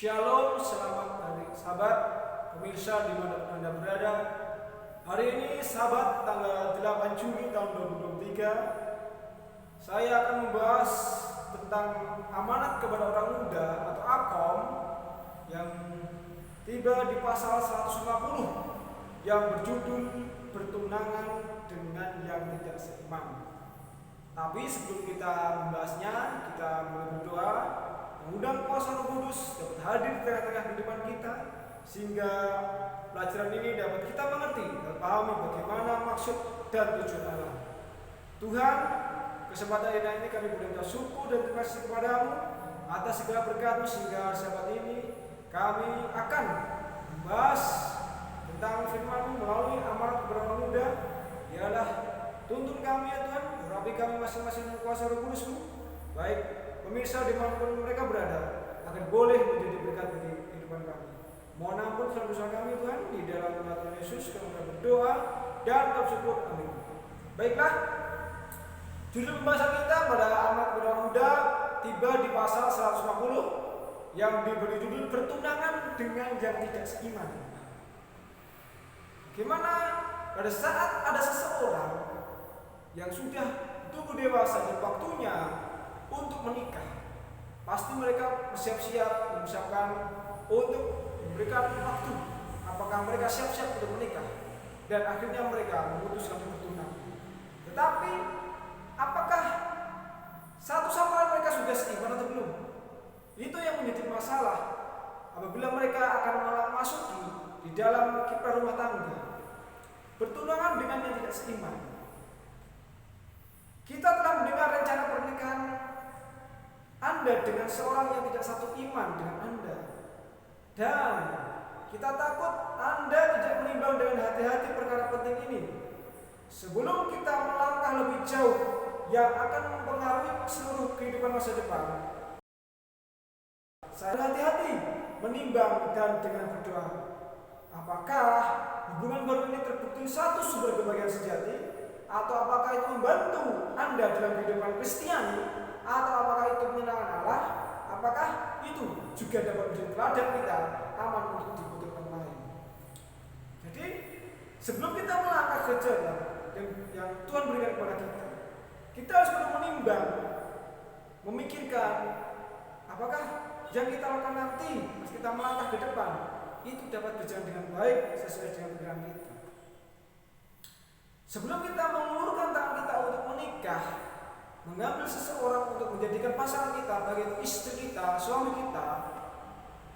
Shalom, selamat hari sahabat, pemirsa dimanapun Anda berada. Hari ini sahabat tanggal 8 Juli tahun 2023, saya akan membahas tentang amanat kepada orang muda atau AKOM yang tiba di pasal 150 yang berjudul bertunangan dengan yang tidak seiman. Tapi sebelum kita membahasnya, kita mulai berdoa mengundang kuasa Roh Kudus dapat hadir di tengah-tengah kehidupan kita, sehingga pelajaran ini dapat kita mengerti dan pahami bagaimana maksud dan tujuan Allah. Tuhan, kesempatan ini kami berdoa syukur dan terima kasih kepadamu atas segala berkat-Mu, sehingga sahabat ini kami akan membahas tentang firman-Mu melalui amanat kepada orang muda. Ialah tuntun kami ya Tuhan, urapi kami masing-masing dengan kuasa Roh Kudus-Mu, baik pemirsa dimanapun mereka berada, agar boleh menjadi berkat bagi kehidupan kami. Mohon ampun dosa kami Tuhan, di dalam nama Tuhan Yesus kami berdoa dan bersyukur, amin. Baiklah, judul pembahasan kita pada amanat kepada orang muda tiba di pasal 150 yang diberi judul bertunangan dengan yang tidak seiman. Gimana pada saat ada seseorang yang sudah tumbuh dewasa dan waktunya untuk menikah, pasti mereka bersiap-siap mempersiapkan untuk memberikan waktu. Apakah mereka siap-siap untuk menikah? Dan akhirnya mereka memutuskan untuk bertunangan. Tetapi apakah satu sama lain mereka sudah seiman atau belum? Itu yang menjadi masalah apabila mereka akan memasuki di dalam kiprah rumah tangga, bertunangan dengan yang tidak seiman. Kita telah mendengar rencana pernikahan Anda dengan seorang yang tidak satu iman dengan Anda, dan kita takut Anda tidak menimbang dengan hati-hati perkara penting ini sebelum kita melangkah lebih jauh yang akan mempengaruhi seluruh kehidupan masa depan. Saya hati-hati menimbang dan dengan berdoa, apakah hubungan baru ini terbukti satu sumber kebahagiaan sejati, atau apakah itu membantu Anda dalam kehidupan Kristiani, atau apakah itu menyenangkan Allah, apakah itu juga dapat menjadi teladan kita aman untuk diikuti orang lain. Jadi sebelum kita melangkah ke jalan yang Tuhan berikan kepada kita harus perlu menimbang, memikirkan apakah yang kita lakukan nanti pas kita melangkah ke depan itu dapat berjalan dengan baik sesuai dengan pikiran kita. Sebelum kita mengulurkan tangan kita untuk menikah, mengambil seseorang untuk menjadikan pasangan kita, baik itu istri kita, suami kita,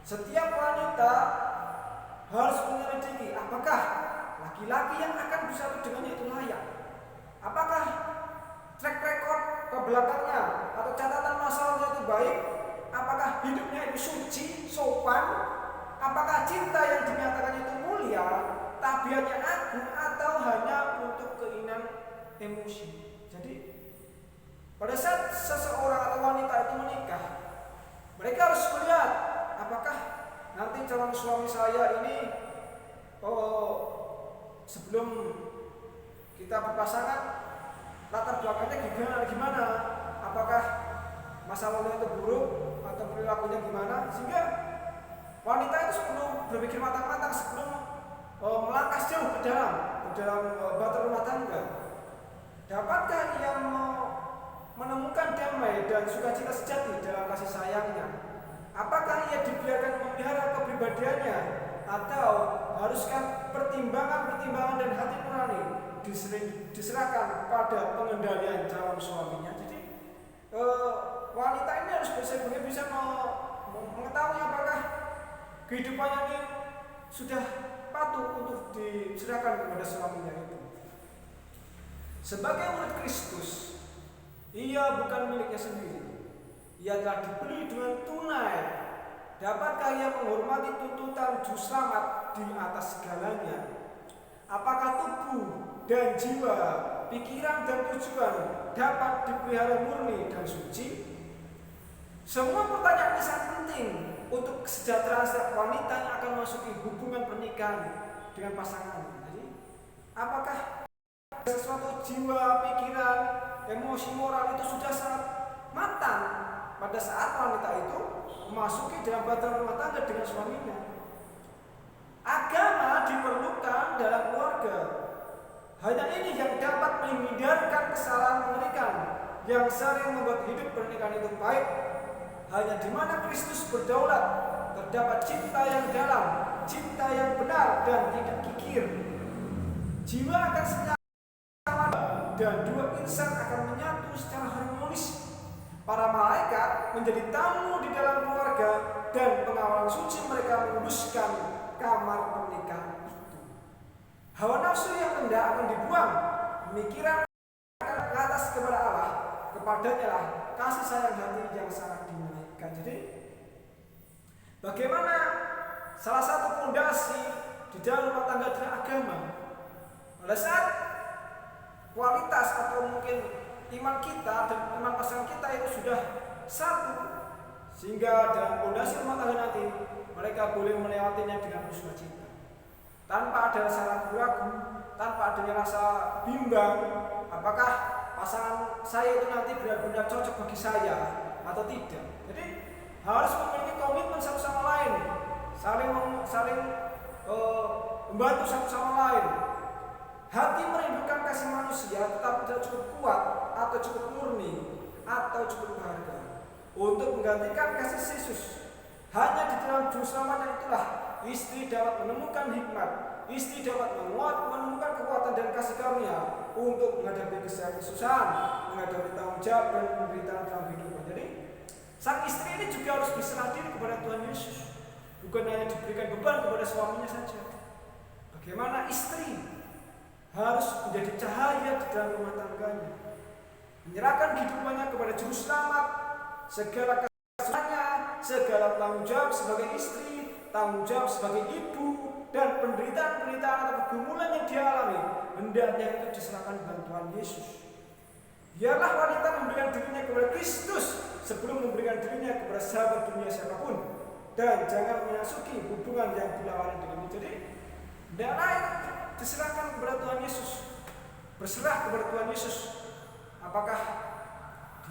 setiap wanita harus menyelidiki apakah laki-laki yang akan bersatu dengannya itu layak. Apakah track record ke belakangnya atau catatan masa lalu itu baik? Apakah hidupnya itu suci, sopan? Apakah cinta yang dinyatakan itu mulia, tabiatnya agung, atau hanya untuk keinginan emosi? Jadi pada saat seseorang atau wanita itu menikah, mereka harus melihat apakah nanti calon suami saya ini sebelum kita berpasangan latar belakangnya gimana, apakah masa lalunya itu buruk atau perilakunya gimana, sehingga wanita itu perlu berpikir matang-matang sebelum melangkah jauh ke dalam bahtera rumah tangga. Dapatkah ia menemukan damai dan sukacita sejati dalam kasih sayangnya? Apakah ia dibiarkan memelihara kepribadiannya, atau haruskah pertimbangan dan hati nurani diserahkan pada pengendalian calon suaminya? Jadi wanita ini harus bisa mengetahui apakah kehidupannya ini sudah patuh untuk diserahkan kepada suaminya itu. Sebagai murid Kristus, ia bukan miliknya sendiri. Ia telah dibeli dengan tunai. Dapatkah ia menghormati tuntutan juru selamat di atas segalanya? Apakah tubuh dan jiwa, pikiran dan tujuan dapat dipelihara murni dan suci? Semua pertanyaan ini sangat penting untuk kesejahteraan setiap wanita yang akan memasuki hubungan pernikahan dengan pasangan. Jadi, apakah sesuatu jiwa, pikiran, emosi, moral itu sudah sangat matang pada saat wanita itu memasuki dalam bahtera rumah tangga dengan suaminya. Agama diperlukan dalam keluarga. Hanya ini yang dapat menghindarkan kesalahan mengerikan yang sering membuat hidup pernikahan itu baik. Hanya di mana Kristus berdaulat terdapat cinta yang dalam, cinta yang benar dan tidak kikir. Jiwa akan senyap dan dua insan akan menyatu secara harmonis. Para malaikat menjadi tamu di dalam keluarga dan pengawalan suci mereka menguduskan kamar pernikahan itu. Hawa nafsu yang rendah akan dibuang, pemikiran akan ke atas kepada Allah, kepadanya lah kasih sayang hati yang sangat dinaikkan. Jadi bagaimana salah satu fondasi di dalam rumah tangga adalah agama. Pada saat kualitas atau mungkin iman kita dan iman pasangan kita itu sudah satu, sehingga dalam fondasi rumah tangga nanti mereka boleh melewatinya dengan sukacita, tanpa ada rasa ragu-ragu, tanpa adanya rasa bimbang apakah pasangan saya itu nanti benar-benar cocok bagi saya atau tidak. Jadi harus memiliki komitmen satu sama lain, saling membantu satu sama lain. Hati merindukan kasih manusia tetapi tidak cukup kuat atau cukup murni atau cukup berharga untuk menggantikan kasih Yesus. Hanya di dalam juru selamatnya itulah istri dapat menemukan hikmat, istri dapat menemukan kekuatan dan kasih karunia untuk menghadapi kesusahan, menghadapi tanggung jawab dan penderitaan dalam hidupnya. Jadi sang istri ini juga harus berserah diri kepada Tuhan Yesus, bukan hanya diberikan beban kepada suaminya saja. Bagaimana istri harus menjadi cahaya di dalam rumah tangganya, menyerahkan kehidupannya kepada juru selamat, segala kasihnya, segala tanggung jawab sebagai istri, tanggung jawab sebagai ibu, dan penderitaan-penderitaan atau pergumulan yang dia alami, hendaknya itu diserahkan bantuan Yesus. Biarlah wanita memberikan dirinya kepada Kristus sebelum memberikan dirinya kepada sahabat dunia siapapun, dan jangan memasuki hubungan yang berlawanan dengan itu. Jadi hendaklah diserahkan kepada Tuhan Yesus, berserah kepada Tuhan Yesus. Apakah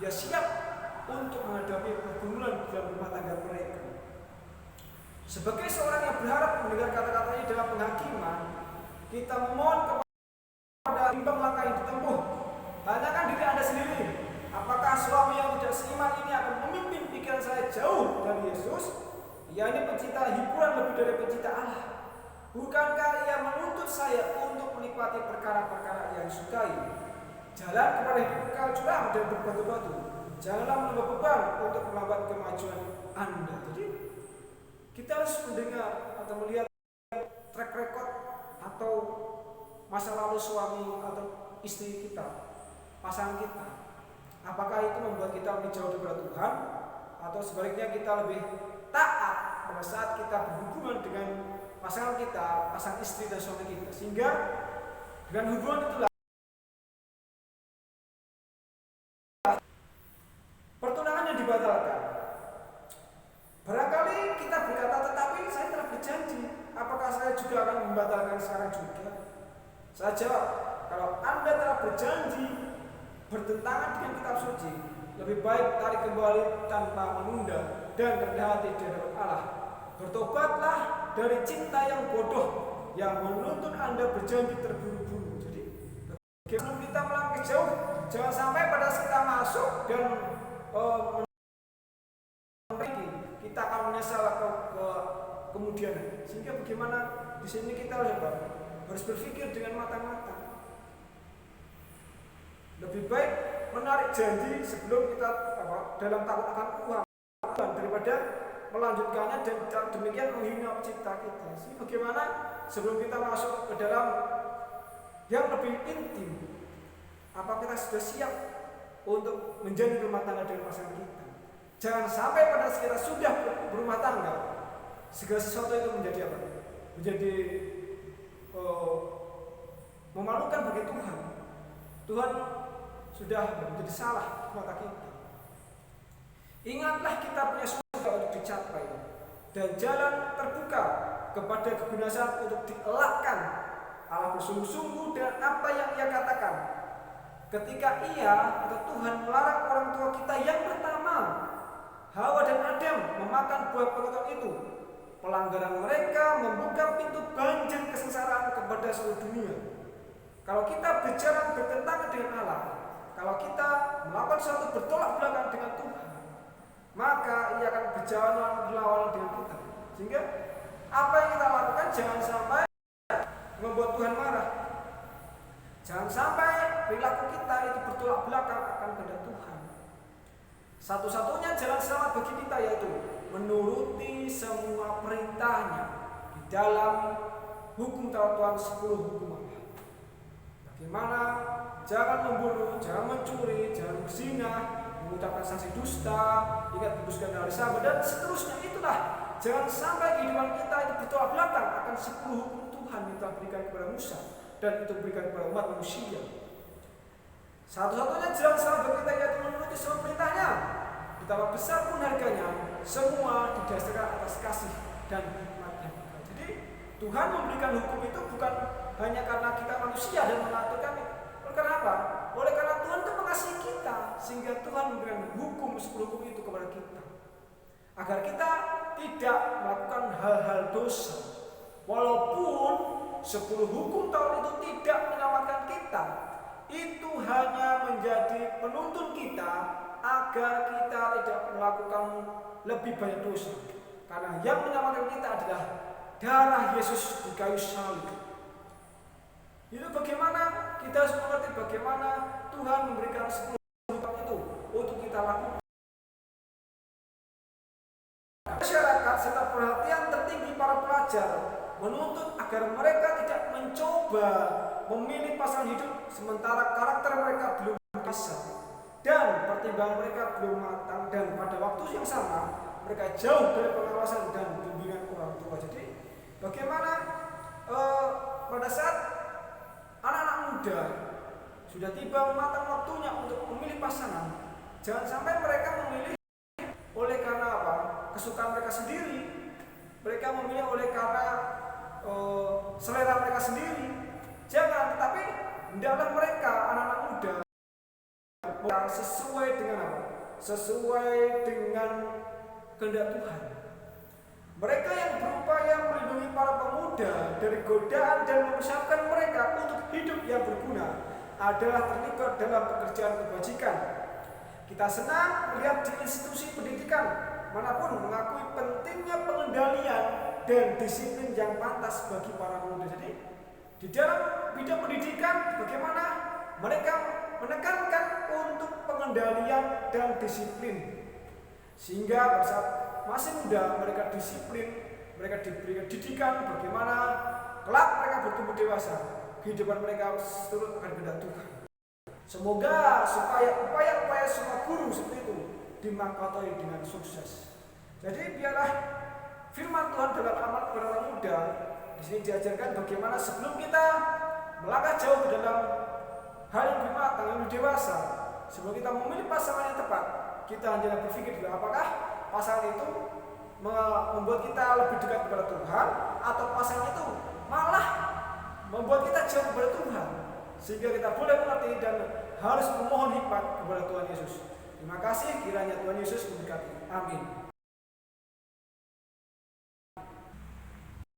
dia siap untuk menghadapi pergumulan dalam rumah tangga mereka? Sebagai seorang yang berharap mendengar kata-kata ini dalam penghakiman, kita memohon kepada bimbang langkah yang ditempuh. Tanyakan diri Anda sendiri, apakah suami yang tidak seiman ini akan memimpin pikiran saya jauh dari Yesus? Ia ini pencinta hiburan lebih dari pencinta Allah. Bukankah ia menuntut saya untuk menikmati perkara-perkara yang disukai? Jalan kepada hidup kekal curam dan berbatu-batu. Janganlah menambah beban untuk melambat kemajuan Anda. Jadi kita harus mendengar atau melihat track record atau masa lalu suami atau istri kita, pasangan kita. Apakah itu membuat kita lebih jauh daripada Tuhan, atau sebaliknya kita lebih taat pada saat kita berhubungan dengan pasangan kita, pasangan istri dan suami kita, sehingga dengan hubungan itulah pertunangannya dibatalkan. Barangkali kita berkata, tetapi saya telah berjanji, apakah saya juga akan membatalkan sekarang juga? Saya jawab, kalau Anda telah berjanji bertentangan dengan kitab suci, lebih baik tarik kembali tanpa menunda dan rendah hati di hadapan Allah. Bertobatlah dari cinta yang bodoh yang menuntut Anda berjanji terburu-buru. Jadi sebelum kita melangkah jauh, jangan sampai pada saat kita masuk dan kita akan menyesal ke kemudian. Sehingga bagaimana di sini kita harus berpikir dengan matang-matang. Lebih baik menarik janji sebelum kita dalam takut akan uang daripada melanjutkannya dan demikian menghina cipta kita. Jadi bagaimana sebelum kita masuk ke dalam yang lebih intim, apa kita sudah siap untuk menjalin rumah tangga dengan pasangan kita? Jangan sampai pada saat kita sudah berumah tangga, segala sesuatu itu menjadi apa? Menjadi memalukan bagi Tuhan. Tuhan sudah menjadi salah di mata kita. Ingatlah kita punya surga untuk dicapai dan jalan terbuka kepada kebinasaan untuk dielakkan. Allah bersungguh-sungguh dengan apa yang Ia katakan. Ketika Ia atau Tuhan melarang orang tua kita yang pertama buah pengetahuan itu. Pelanggaran mereka membuka pintu banjir kesengsaraan kepada seluruh dunia. Kalau kita bicara bertentangan dengan Allah, kalau kita melakukan sesuatu bertolak belakang dengan Tuhan, maka ia akan berlawanan dengan kita. Sehingga apa yang kita lakukan jangan sampai membuat Tuhan marah. Jangan sampai perilaku kita itu bertolak belakang akan kehendak Tuhan. Satu-satunya jalan selamat bagi kita yaitu menuruti semua perintahnya di dalam hukum Taurat Tuhan 10 hukum Allah. Bagaimana? Jangan membunuh, jangan mencuri, jangan berzina, mengucapkan saksi dusta, ingat kuduskan hari Sabat, dan seterusnya. Itulah, jangan sampai kehidupan kita itu bertolak belakang akan 10 hukum Tuhan yang telah berikan kepada Musa dan itu berikan kepada umat manusia. Satu-satunya jalan selamat bagi kita yaitu menuruti semua perintahnya. Betapa besar pun harganya, semua didasarkan atas kasih dan hikmat-Nya. Jadi Tuhan memberikan hukum itu bukan hanya karena kita manusia dan mengaturkan. Karena apa? Oleh karena Tuhan itu mengasihi kita, sehingga Tuhan memberikan hukum 10 hukum itu kepada kita, agar kita tidak melakukan hal-hal dosa. Walaupun 10 hukum Taurat itu tidak menyelamatkan kita, itu hanya menjadi penuntun kita agar kita tidak melakukan lebih banyak dosa. Karena yang menyelamatkan kita adalah darah Yesus di kayu salib. Itu bagaimana kita harus mengerti bagaimana Tuhan memberikan 10 hukum itu untuk kita lakukan. Masyarakat serta perhatian tertinggi para pelajar menuntut agar mereka tidak mencoba memilih pasangan hidup sementara karakter mereka belum kasar dan pertimbangan mereka belum matang, dan pada waktu yang sama mereka jauh dari pengawasan dan bimbingan orang tua. Jadi bagaimana pada saat anak-anak muda sudah tiba matang waktunya untuk memilih pasangan, jangan sampai mereka memilih oleh karena apa? Kesukaan mereka sendiri. Mereka memilih oleh karena selera mereka sendiri. Jangan, tetapi hendaklah mereka anak-anak muda sesuai dengan apa? Sesuai dengan kehendak Tuhan. Mereka yang berupaya melindungi para pemuda dari godaan dan mempersiapkan mereka untuk hidup yang berguna adalah terlibat dalam pekerjaan kebajikan. Kita senang melihat di institusi pendidikan manapun mengakui pentingnya pengendalian dan disiplin yang pantas bagi para pemuda. Jadi di dalam bidang pendidikan bagaimana mereka menekankan untuk pengendalian dan disiplin, sehingga pada saat masih muda mereka disiplin, mereka diberikan didikan bagaimana kelak mereka bertumbuh dewasa, kehidupan mereka turut akan kehendak Tuhan. Semoga supaya upaya-upaya semua guru seperti itu dimangkatoi dengan sukses. Jadi biarlah firman Tuhan dalam amat kepada orang muda di sini diajarkan bagaimana sebelum kita melangkah jauh ke dalam hal yang lebih matang, yang lebih dewasa, sebelum kita memilih pasangan yang tepat, kita hanya berpikir dulu apakah pasangan itu membuat kita lebih dekat kepada Tuhan atau pasangan itu malah membuat kita jauh kepada Tuhan, sehingga kita boleh mengerti dan harus memohon hikmat kepada Tuhan Yesus. Terima kasih, kiranya Tuhan Yesus memberkati. Amin.